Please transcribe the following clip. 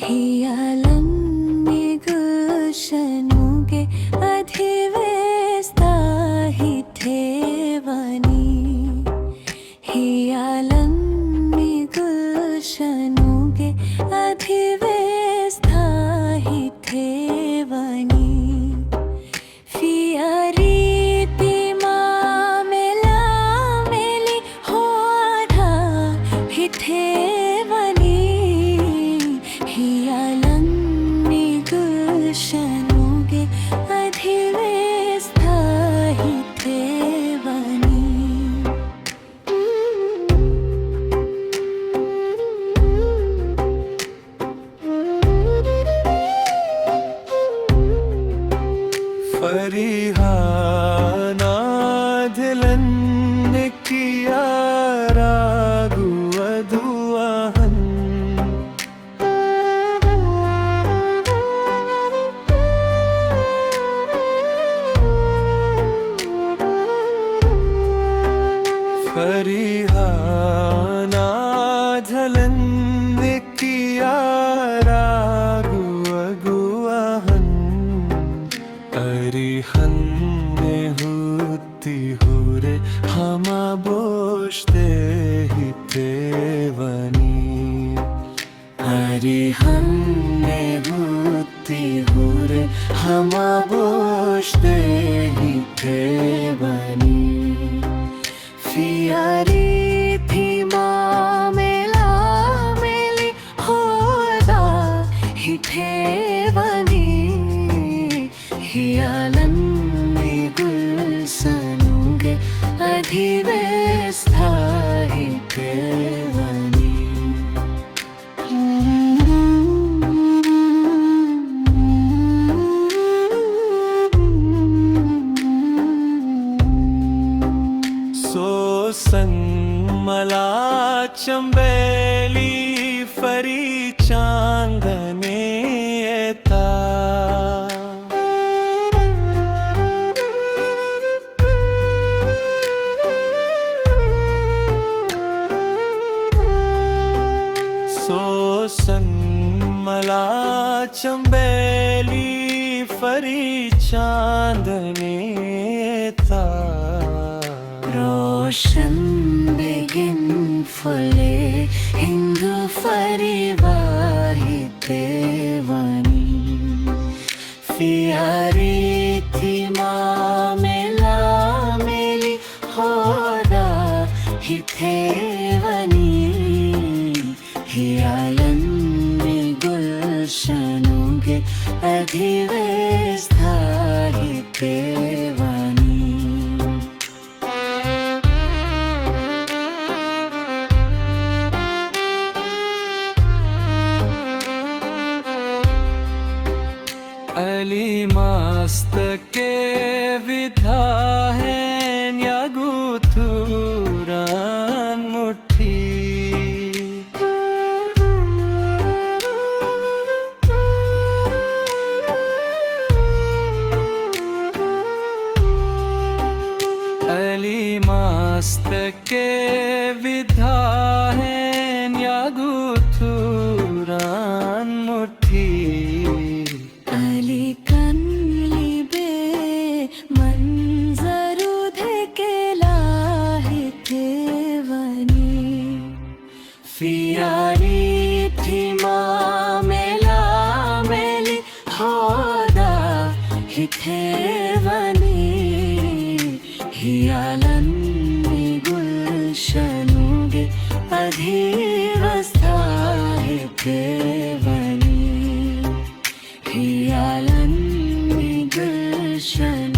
हियालम्बी गुलशनुगे अधिवेस्ता हि ठेवणी हियालम्बी गुलशनुगे अधिवेस्ता हि ठेवणी फियारीती मामेला मेली होरा हि ठेवणी हियालम्बी गुलशनुगे अधिवेस्ता हि ठेवणी फरिहानाधिलन किया रागु अधुआहन फरिहानाधिलन किया रागु अगुआहन अरिहन ने होती हुरे हमा बोशते ही तेवनी अरिहन ने होती हुरे हमा बोशते ही तेवनी फियारी थी मामेला मेली होदा ही ठेवनी हियालम्बी गुलशनुगे अधिवेस्ता हि ठेवणी सोसन मला चंबेली फरी चांदने येता सोसन मला चंबेली फरी चांदने था रोशन बेगिन फुले हिंग फरिवाही तेवणी फियारी थी मामेला मेली होदा हि ठेवणी हियालम्बी गुलशनुगे अधिवेस्ता हि ठेवणी अली मस्तके विधा है यागुथुरान मुठी अली मस्तके विधा है यागुथुरान मुठी अली कनली बे मंजरू धेकेला हि ठेवणी फियारी थी मामेला मेली होदा हि ठेवणी हियालम्बी गुलशनुगे अधिवेस्ता हि ठेवणी हियालम्बी गुलशन